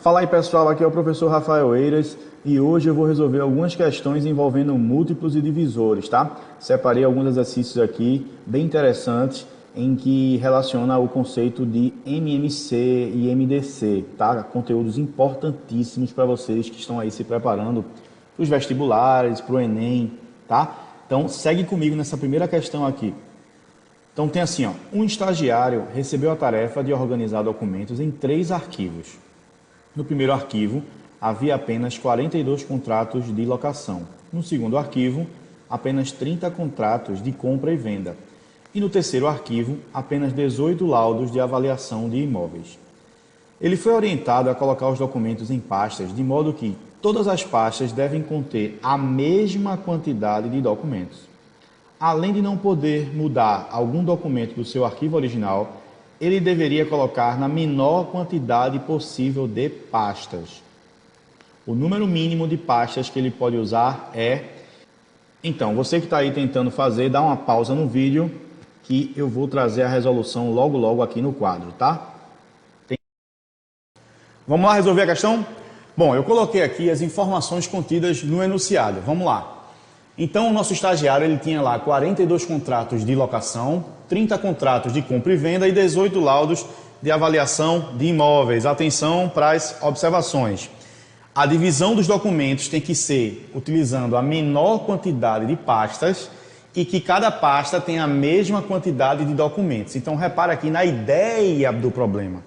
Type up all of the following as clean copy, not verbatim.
Fala aí pessoal, aqui é o professor Rafael Eiras e hoje eu vou resolver algumas questões envolvendo múltiplos e divisores, tá? Separei alguns exercícios aqui bem interessantes em que relaciona o conceito de MMC e MDC, tá? Conteúdos importantíssimos para vocês que estão aí se preparando para os vestibulares, para o Enem, tá? Então segue comigo nessa primeira questão aqui. Então tem assim, ó, um estagiário recebeu a tarefa de organizar documentos em 3 arquivos. No primeiro arquivo, havia apenas 42 contratos de locação. No segundo arquivo, apenas 30 contratos de compra e venda. E no terceiro arquivo, apenas 18 laudos de avaliação de imóveis. Ele foi orientado a colocar os documentos em pastas, de modo que todas as pastas devem conter a mesma quantidade de documentos. Além de não poder mudar algum documento do seu arquivo original, ele deveria colocar na menor quantidade possível de pastas. O número mínimo de pastas que ele pode usar é... Então, você que está aí tentando fazer, dá uma pausa no vídeo que eu vou trazer a resolução logo aqui no quadro, tá? Vamos lá resolver a questão? Bom, eu coloquei aqui as informações contidas no enunciado. Vamos lá. Então, o nosso estagiário ele tinha lá 42 contratos de locação, 30 contratos de compra e venda e 18 laudos de avaliação de imóveis. Atenção para as observações. A divisão dos documentos tem que ser utilizando a menor quantidade de pastas e que cada pasta tenha a mesma quantidade de documentos. Então, repara aqui na ideia do problema.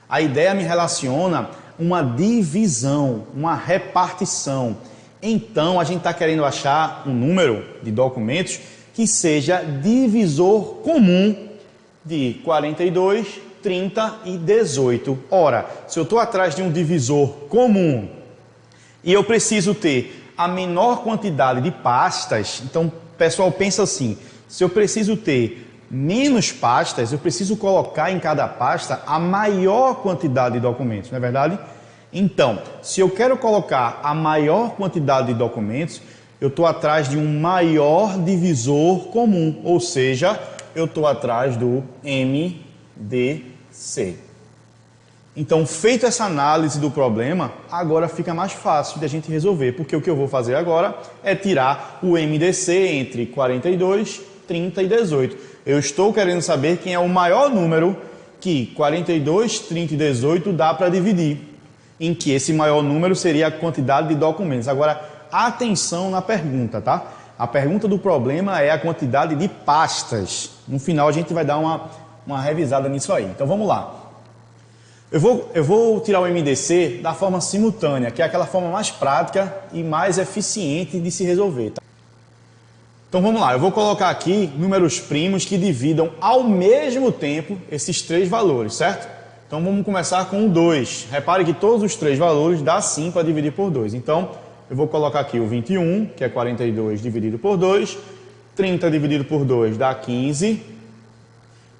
A ideia me relaciona uma divisão, uma repartição. Então, a gente está querendo achar um número de documentos que seja divisor comum de 42, 30 e 18. Ora, se eu estou atrás de um divisor comum e eu preciso ter a menor quantidade de pastas, então, pessoal, pensa assim, se eu preciso ter menos pastas, eu preciso colocar em cada pasta a maior quantidade de documentos, não é verdade? Então, se eu quero colocar a maior quantidade de documentos, eu estou atrás de um maior divisor comum, ou seja, eu estou atrás do MDC. Então, feita essa análise do problema, agora fica mais fácil de a gente resolver, porque o que eu vou fazer agora é tirar o MDC entre 42, 30 e 18. Eu estou querendo saber quem é o maior número que 42, 30 e 18 dá para dividir, em que esse maior número seria a quantidade de documentos. Agora, atenção na pergunta, tá? A pergunta do problema é a quantidade de pastas. No final, a gente vai dar uma revisada nisso aí. Então, vamos lá. Eu vou tirar o MDC da forma simultânea, que é aquela forma mais prática e mais eficiente de se resolver, tá? Então, vamos lá. Eu vou colocar aqui números primos que dividam ao mesmo tempo esses 3 valores, certo? Então, vamos começar com o 2. Repare que todos os 3 valores dá sim para dividir por 2. Então, eu vou colocar aqui o 21, que é 42 dividido por 2. 30 dividido por 2 dá 15.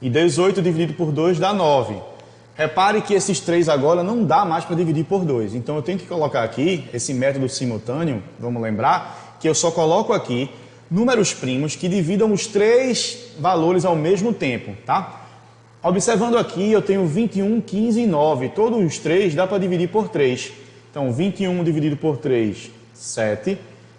E 18 dividido por 2 dá 9. Repare que esses 3 agora não dá mais para dividir por 2. Então, eu tenho que colocar aqui esse método simultâneo, vamos lembrar, que eu só coloco aqui números primos que dividam os 3 valores ao mesmo tempo, tá? Observando aqui, eu tenho 21, 15 e 9. Todos os 3 dá para dividir por 3. Então, 21 dividido por 3, 7.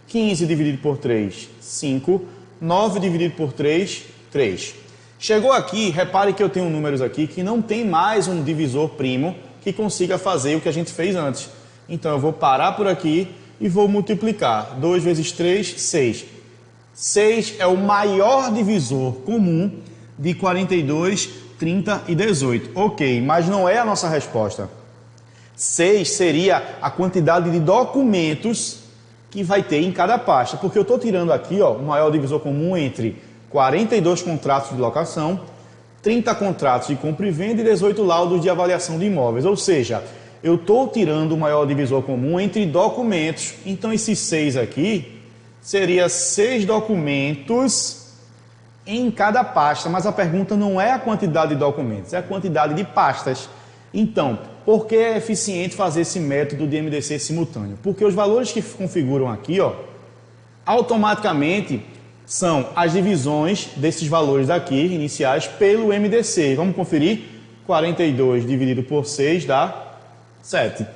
15 dividido por 3, 5. 9 dividido por 3, 3. Chegou aqui, repare que eu tenho números aqui que não tem mais um divisor primo que consiga fazer o que a gente fez antes. Então, eu vou parar por aqui e vou multiplicar. 2 vezes 3, 6. 6 é o maior divisor comum de 42, 30 e 18. Ok, mas não é a nossa resposta. 6 seria a quantidade de documentos que vai ter em cada pasta, porque eu estou tirando aqui ó, o maior divisor comum entre 42 contratos de locação, 30 contratos de compra e venda e 18 laudos de avaliação de imóveis. Ou seja, eu estou tirando o maior divisor comum entre documentos. Então, esses 6 aqui seria 6 documentos em cada pasta, mas a pergunta não é a quantidade de documentos, é a quantidade de pastas. Então, por que é eficiente fazer esse método de MDC simultâneo? Porque os valores que configuram aqui, ó, automaticamente são as divisões desses valores daqui, iniciais, pelo MDC. Vamos conferir? 42 dividido por 6 dá 7.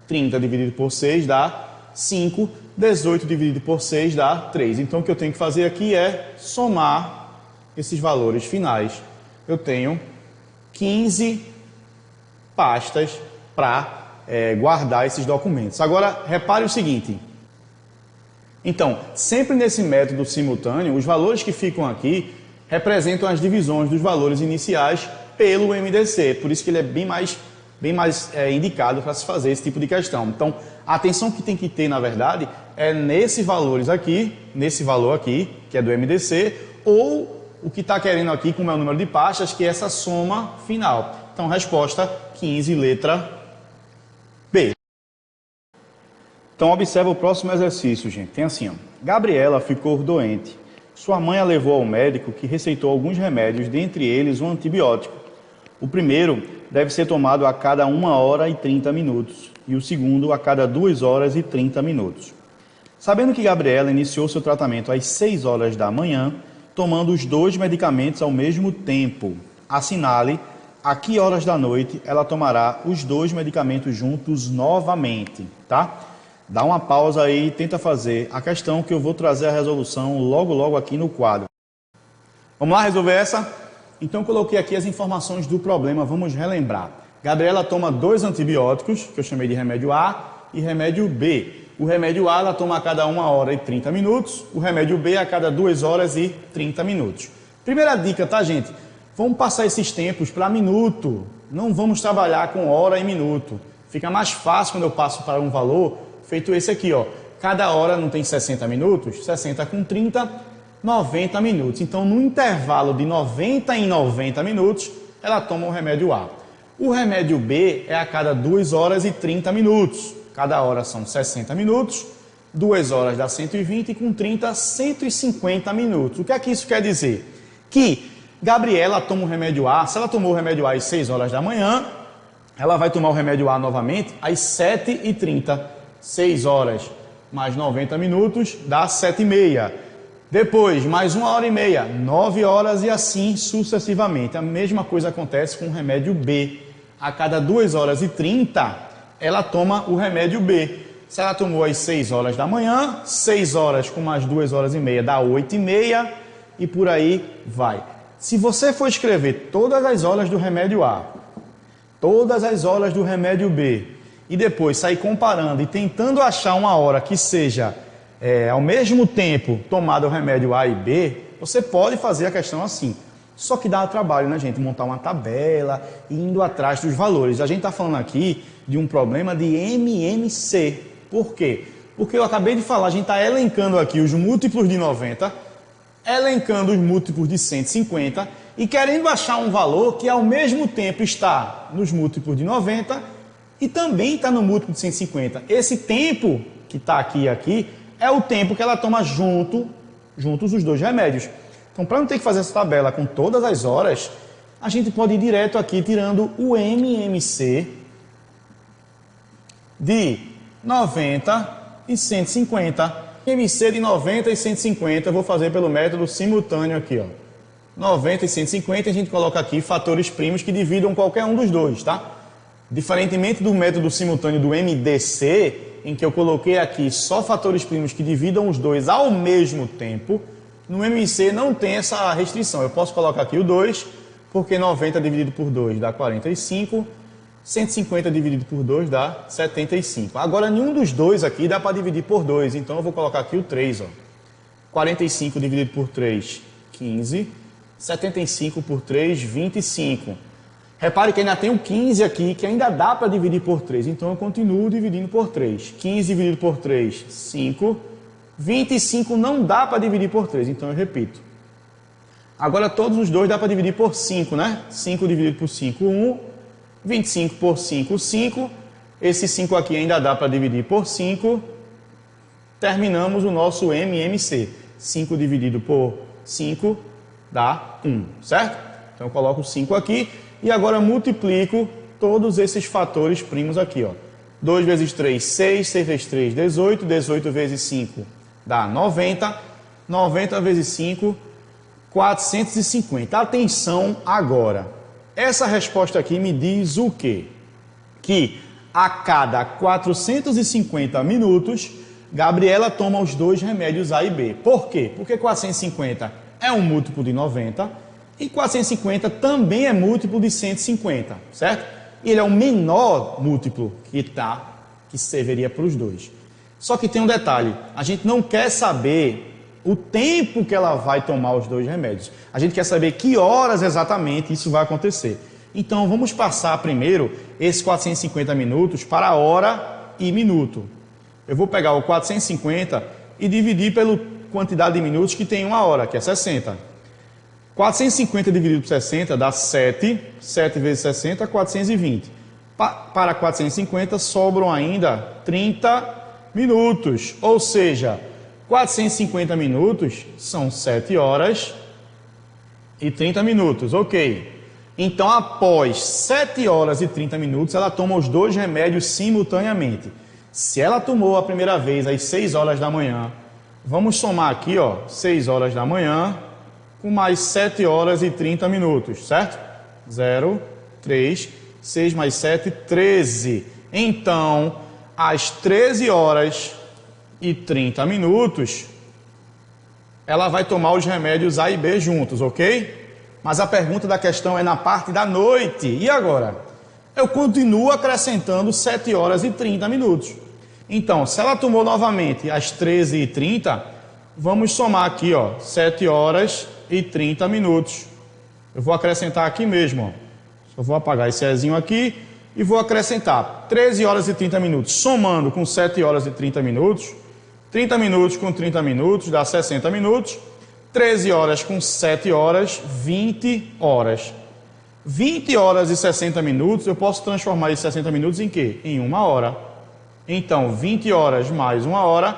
30 dividido por 6 dá 5, 18 dividido por 6 dá 3. Então, o que eu tenho que fazer aqui é somar esses valores finais. Eu tenho 15 pastas para guardar esses documentos. Agora, repare o seguinte. Então, sempre nesse método simultâneo, os valores que ficam aqui representam as divisões dos valores iniciais pelo MDC. Por isso que ele é bem mais indicado para se fazer esse tipo de questão. Então, a atenção que tem que ter, na verdade, é nesses valores aqui, nesse valor aqui, que é do MDC, ou o que está querendo aqui, como é o número de pastas, que é essa soma final. Então, resposta 15, letra B. Então, observa o próximo exercício, gente. Tem assim, ó. Gabriela ficou doente. Sua mãe a levou ao médico, que receitou alguns remédios, dentre eles um antibiótico. O primeiro deve ser tomado a cada 1 hora e 30 minutos e o segundo a cada 2 horas e 30 minutos. Sabendo que Gabriela iniciou seu tratamento às 6 horas da manhã, tomando os 2 medicamentos ao mesmo tempo, assinale a que horas da noite ela tomará os 2 medicamentos juntos novamente, tá? Dá uma pausa aí e tenta fazer a questão que eu vou trazer a resolução logo aqui no quadro. Vamos lá resolver essa? Então, coloquei aqui as informações do problema, vamos relembrar. Gabriela toma 2 antibióticos, que eu chamei de remédio A e remédio B. O remédio A ela toma a cada 1 hora e 30 minutos, o remédio B a cada 2 horas e 30 minutos. Primeira dica, tá, gente? Vamos passar esses tempos para minuto, não vamos trabalhar com hora e minuto. Fica mais fácil quando eu passo para um valor, feito esse aqui, ó. Cada hora não tem 60 minutos, 60 com 30, 90 minutos. Então, no intervalo de 90 em 90 minutos, ela toma o remédio A. O remédio B é a cada 2 horas e 30 minutos. Cada hora são 60 minutos, 2 horas dá 120 e com 30, 150 minutos. O que é que isso quer dizer? Que Gabriela toma o remédio A, se ela tomou o remédio A às 6 horas da manhã, ela vai tomar o remédio A novamente às 7h30. 6 horas mais 90 minutos dá 7h30. Depois, mais 1 hora e meia, 9 horas e assim sucessivamente. A mesma coisa acontece com o remédio B. A cada 2 horas e 30, ela toma o remédio B. Se ela tomou às 6 horas da manhã, 6 horas com mais 2 horas e meia dá 8h30 e por aí vai. Se você for escrever todas as horas do remédio A, todas as horas do remédio B, e depois sair comparando e tentando achar uma hora que seja ao mesmo tempo tomado o remédio A e B, você pode fazer a questão assim. Só que dá trabalho, né, gente? Montar uma tabela e indo atrás dos valores. A gente está falando aqui de um problema de MMC. Por quê? Porque eu acabei de falar, a gente está elencando aqui os múltiplos de 90, elencando os múltiplos de 150 e querendo achar um valor que ao mesmo tempo está nos múltiplos de 90 e também está no múltiplo de 150. Esse tempo que está aqui e aqui é o tempo que ela toma juntos os 2 remédios. Então, para não ter que fazer essa tabela com todas as horas, a gente pode ir direto aqui tirando o MMC de 90 e 150. MMC de 90 e 150 eu vou fazer pelo método simultâneo aqui, ó. 90 e 150 a gente coloca aqui fatores primos que dividam qualquer um dos dois, tá? Diferentemente do método simultâneo do MDC, em que eu coloquei aqui só fatores primos que dividam os dois ao mesmo tempo, no MMC não tem essa restrição. Eu posso colocar aqui o 2, porque 90 dividido por 2 dá 45, 150 dividido por 2 dá 75. Agora, nenhum dos dois aqui dá para dividir por 2, então eu vou colocar aqui o 3. Ó. 45 dividido por 3, 15. 75 por 3, 25. Repare que ainda tem o 15 aqui, que ainda dá para dividir por 3. Então, eu continuo dividindo por 3. 15 dividido por 3, 5. 25 não dá para dividir por 3. Então, eu repito. Agora, todos os dois dá para dividir por 5, né? 5 dividido por 5, 1. 25 por 5, 5. Esse 5 aqui ainda dá para dividir por 5. Terminamos o nosso MMC. 5 dividido por 5 dá 1, certo? Então, eu coloco 5 aqui. E agora multiplico todos esses fatores primos aqui, ó. 2 vezes 3, 6, 6 vezes 3, 18, 18 vezes 5 dá 90, 90 vezes 5, 450. Atenção agora, essa resposta aqui me diz o quê? Que a cada 450 minutos, Gabriela toma os dois remédios A e B. Por quê? Porque 450 é um múltiplo de 90 e 450 também é múltiplo de 150, certo? E ele é o menor múltiplo que serviria para os dois. Só que tem um detalhe, a gente não quer saber o tempo que ela vai tomar os dois remédios. A gente quer saber que horas exatamente isso vai acontecer. Então, vamos passar primeiro esses 450 minutos para hora e minuto. Eu vou pegar o 450 e dividir pela quantidade de minutos que tem uma hora, que é 60. 450 dividido por 60 dá 7. 7 vezes 60, 420. Para 450 sobram ainda 30 minutos. Ou seja, 450 minutos são 7 horas e 30 minutos. Ok. Então, após 7 horas e 30 minutos, ela toma os dois remédios simultaneamente. Se ela tomou a primeira vez às 6 horas da manhã, vamos somar aqui, 6 horas da manhã, com mais 7 horas e 30 minutos, certo? 0, 3, 6 mais 7, 13. Então, às 13 horas e 30 minutos, ela vai tomar os remédios A e B juntos, ok? Mas a pergunta da questão é na parte da noite. E agora? Eu continuo acrescentando 7 horas e 30 minutos. Então, se ela tomou novamente às 13h30, vamos somar aqui, 7 horas e 30 minutos. Eu vou acrescentar aqui mesmo, Só vou apagar esse Ezinho aqui e vou acrescentar 13 horas e 30 minutos, somando com 7 horas e 30 minutos. 30 minutos com 30 minutos dá 60 minutos. 13 horas com 7 horas, 20 horas. 20 horas e 60 minutos, eu posso transformar esses 60 minutos em quê? Em 1 hora. Então, 20 horas mais 1 hora,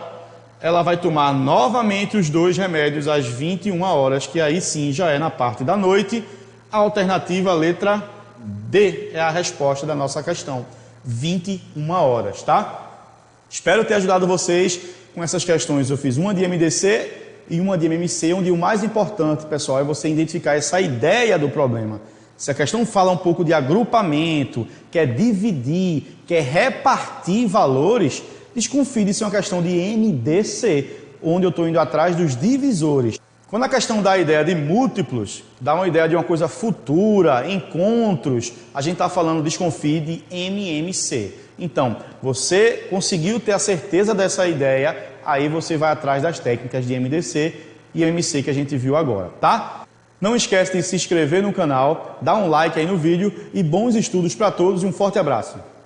ela vai tomar novamente os dois remédios às 21 horas, que aí sim já é na parte da noite. A alternativa, letra D, é a resposta da nossa questão. 21 horas, tá? Espero ter ajudado vocês com essas questões. Eu fiz uma de MDC e uma de MMC, onde o mais importante, pessoal, é você identificar essa ideia do problema. Se a questão fala um pouco de agrupamento, quer dividir, quer repartir valores, desconfie de ser uma questão de MDC, onde eu estou indo atrás dos divisores. Quando a questão dá a ideia de múltiplos, dá uma ideia de uma coisa futura, encontros, a gente está falando, desconfie de MMC. Então, você conseguiu ter a certeza dessa ideia, aí você vai atrás das técnicas de MDC e MMC que a gente viu agora, tá? Não esquece de se inscrever no canal, dar um like aí no vídeo e bons estudos para todos e um forte abraço.